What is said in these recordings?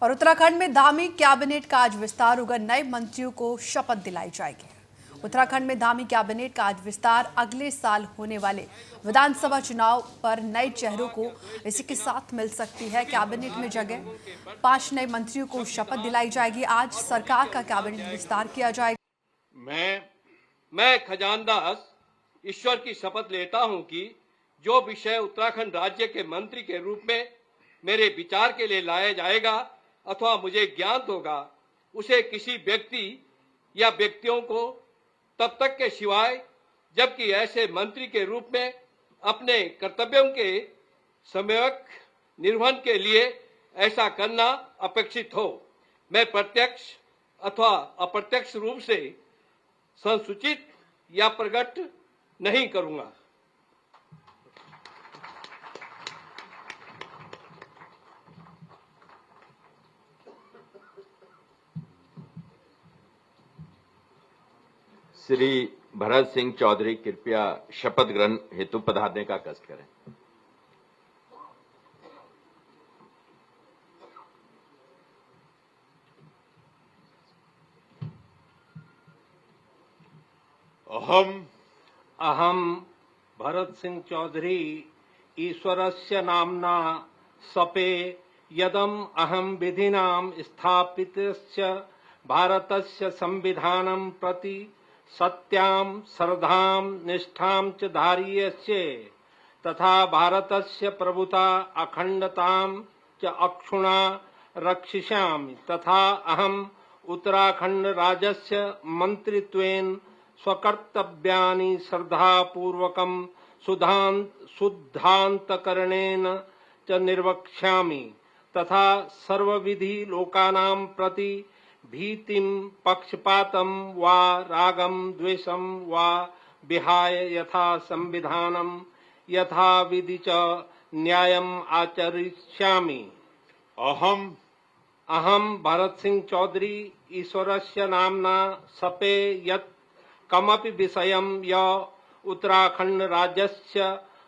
और उत्तराखंड में धामी कैबिनेट का आज विस्तार होगा। नए मंत्रियों को शपथ दिलाई जाएगी। उत्तराखंड में धामी कैबिनेट का आज विस्तार अगले साल होने वाले विधानसभा चुनाव पर नए चेहरों को इसी के साथ मिल सकती है कैबिनेट में जगह। 5 नए मंत्रियों को शपथ दिलाई जाएगी। आज सरकार का कैबिनेट विस्तार किया जाएगा। मैं खजानदास ईश्वर की शपथ लेता हूं कि जो विषय उत्तराखंड राज्य के मंत्री के रूप में मेरे विचार के लिए लाया जाएगा अथवा मुझे ज्ञात होगा, उसे किसी व्यक्ति या व्यक्तियों को तब तक के सिवाय जबकि ऐसे मंत्री के रूप में अपने कर्तव्यों के सम्यक निर्वहन के लिए ऐसा करना अपेक्षित हो, मैं प्रत्यक्ष अथवा अप्रत्यक्ष रूप से संसूचित या प्रकट नहीं करूंगा। श्री भरत सिंह चौधरी कृपया शपथ ग्रहण हेतु पधारने का कष्ट करें। अहम भरत सिंह चौधरी ईश्वरस्य नाम्ना सपे यदम अहम विधिनाम स्थापितस्य भारतस्य संविधानं प्रति सत्यां श्रद्धां निष्ठां च धारयिष्ये तथा भारतस्य प्रभुता अखंडतां च अक्षुणा रक्षिष्यामि तथा अहम उत्तराखंड राज्यस्य मंत्रित्वेन स्वकर्तव्यानि श्रद्धापूर्वकं शुद्धान्तकरणेन च निर्वक्ष्यामि तथा सर्वविधि लोकानां प्रति भीतिं पक्षपातं वा रागं द्वेषं वा विहाय यथा संविधानं यथा विधि च न्यायम् आचरिष्यामि। अहम भरत सिंह चौधरी ईश्वरस्य नाम्ना सपे यत् कमपि विषयं य उत्तराखंड राज्यस्य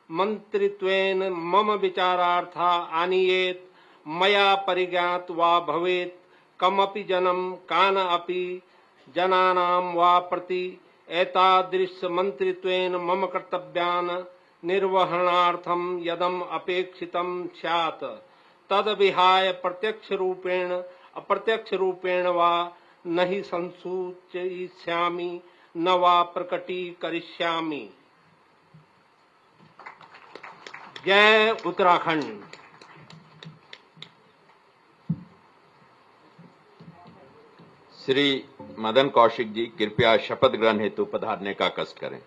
मंत्रित्वेन मम विचारार्था आनीयेत् मया परिज्ञात वा भवेत् कमपि जनं कान अपि जनानां वा प्रति एतादृश मंत्रित्वेन मम कर्तव्यान् निर्वहणार्थं यदम अपेक्षितं स्यात् तद विहाय प्रत्यक्ष रूपेण अप्रत्यक्ष रूपेण वा नहि संसूचयिष्यामि न वा प्रकटीकरिष्यामि। जय उत्तराखंड। श्री मदन कौशिक जी कृपया शपथ ग्रहण हेतु पधारने का कष्ट करें।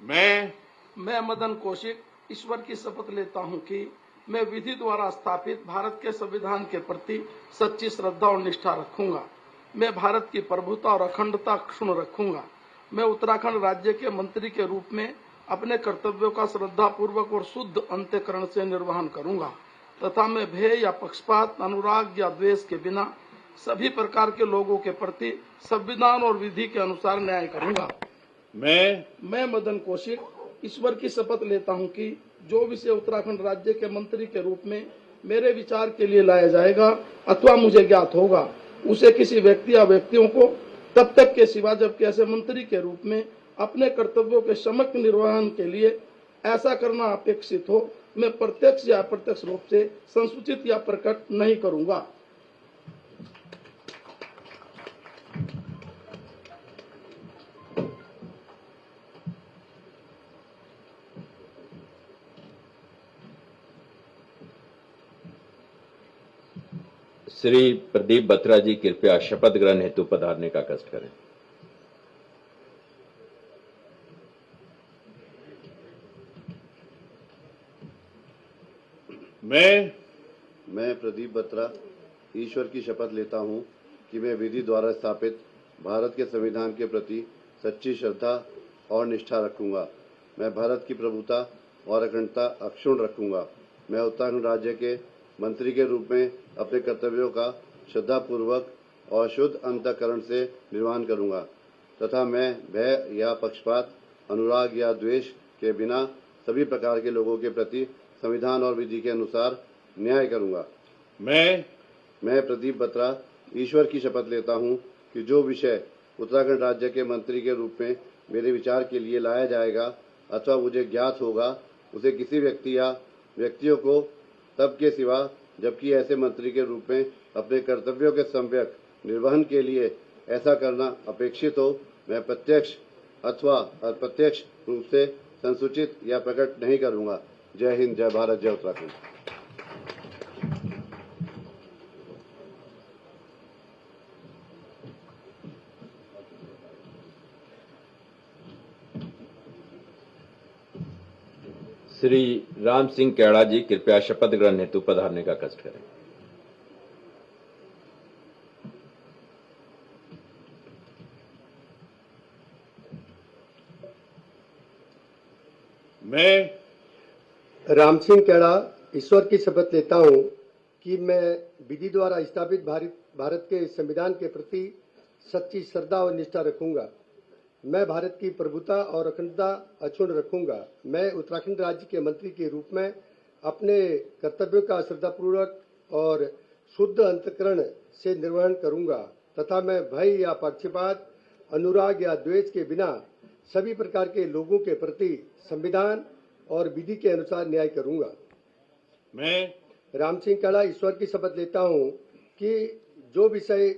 मैं मदन कौशिक ईश्वर की शपथ लेता हूं कि मैं विधि द्वारा स्थापित भारत के संविधान के प्रति सच्ची श्रद्धा और निष्ठा रखूंगा। मैं भारत की प्रभुता और अखंडता क्षुण्ण रखूंगा। मैं उत्तराखंड राज्य के मंत्री के रूप में अपने कर्तव्यों का श्रद्धापूर्वक और शुद्ध अंतःकरण से निर्वहन करूंगा तथा मैं भय या पक्षपात, अनुराग या द्वेष के बिना सभी प्रकार के लोगों के प्रति संविधान और विधि के अनुसार न्याय करूंगा। मैं मदन कौशिक ईश्वर की शपथ लेता हूं कि जो विषय उत्तराखंड राज्य के मंत्री के रूप में मेरे विचार के लिए लाया जाएगा अथवा मुझे ज्ञात होगा, उसे किसी व्यक्ति या व्यक्तियों को तब तक के सिवा जबकि ऐसे मंत्री के रूप में अपने कर्तव्यों के सम्यक निर्वहन के लिए ऐसा करना अपेक्षित हो, मैं प्रत्यक्ष या अप्रत्यक्ष रूप से संसूचित या प्रकट नहीं करूंगा। श्री प्रदीप बत्रा जी कृपया शपथ ग्रहण हेतु पधारने का कष्ट करें। मैं प्रदीप बत्रा ईश्वर की शपथ लेता हूं कि मैं विधि द्वारा स्थापित भारत के संविधान के प्रति सच्ची श्रद्धा और निष्ठा रखूंगा। मैं भारत की प्रभुता और अखंडता अक्षुण्ण रखूंगा। मैं उत्तराखंड राज्य के मंत्री के रूप में अपने कर्तव्यों का श्रद्धापूर्वक और शुद्ध अंतःकरण से निर्वहन करूंगा तथा मैं भय या पक्षपात, अनुराग या द्वेष के बिना सभी प्रकार के लोगों के प्रति संविधान और विधि के अनुसार न्याय करूंगा। मैं प्रदीप बत्रा ईश्वर की शपथ लेता हूं कि जो विषय उत्तराखंड राज्य के मंत्री के रूप में मेरे विचार के लिए लाया जाएगा अथवा मुझे ज्ञात होगा, उसे किसी व्यक्ति या व्यक्तियों को तब के सिवा जबकि ऐसे मंत्री के रूप में अपने कर्तव्यों के सम्यक निर्वहन के लिए ऐसा करना अपेक्षित हो, मैं प्रत्यक्ष अथवा अप्रत्यक्ष रूप से संसूचित या प्रकट नहीं करूंगा। जय हिंद, जय भारत, जय उत्तराखंड। श्री राम सिंह कैड़ा जी कृपया शपथ ग्रहण हेतु पधारने का कष्ट करें। मैं राम सिंह कैड़ा ईश्वर की शपथ लेता हूं कि मैं विधि द्वारा स्थापित भारत के संविधान के प्रति सच्ची श्रद्धा और निष्ठा रखूंगा। मैं भारत की प्रभुता और अखंडता अक्षुण्ण रखूंगा। मैं उत्तराखंड राज्य के मंत्री के रूप में अपने कर्तव्यों का श्रद्धापूर्वक और शुद्ध अंतःकरण से निर्वहन करूंगा तथा मैं भय या पक्षपात, अनुराग या द्वेष के बिना सभी प्रकार के लोगों के प्रति संविधान और विधि के अनुसार न्याय करूंगा। मैं राम सिंह कैड़ा ईश्वर की शपथ लेता हूं कि जो विषय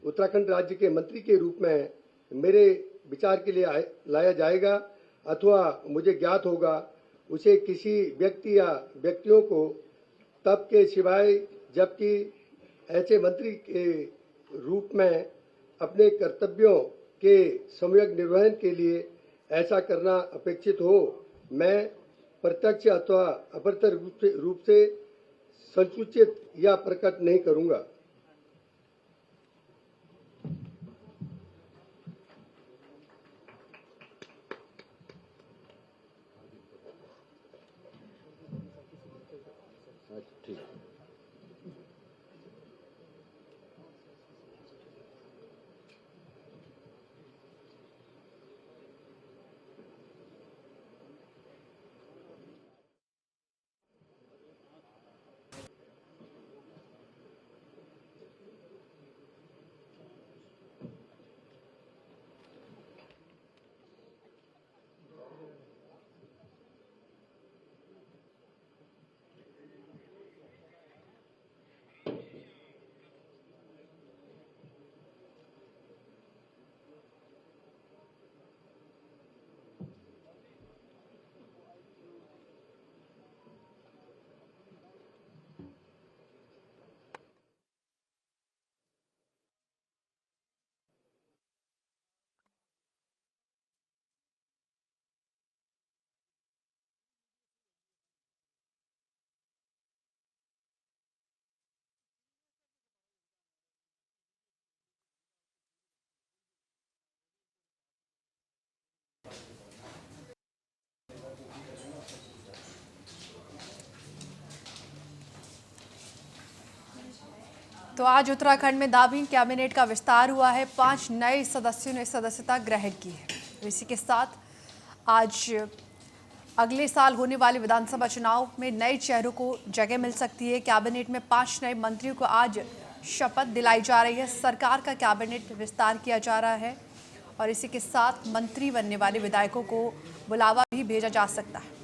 उत्तराखंड राज्य के मंत्री के रूप में मेरे विचार के लिए लाया जाएगा अथवा मुझे ज्ञात होगा, उसे किसी व्यक्ति या व्यक्तियों को तब के सिवाय जबकि ऐसे मंत्री के रूप में अपने कर्तव्यों के सम्यक निर्वहन के लिए ऐसा करना अपेक्षित हो, मैं प्रत्यक्ष अथवा अप्रत्यक्ष रूप से संसूचित या प्रकट नहीं करूंगा। ठीक। तो आज उत्तराखंड में दावी कैबिनेट का विस्तार हुआ है। 5 नए सदस्यों ने सदस्यता ग्रहण की है। इसी के साथ आज अगले साल होने वाले विधानसभा चुनाव में नए चेहरों को जगह मिल सकती है। कैबिनेट में 5 नए मंत्रियों को आज शपथ दिलाई जा रही है। सरकार का कैबिनेट विस्तार किया जा रहा है और इसी के साथ मंत्री बनने वाले विधायकों को बुलावा भी भेजा जा सकता है।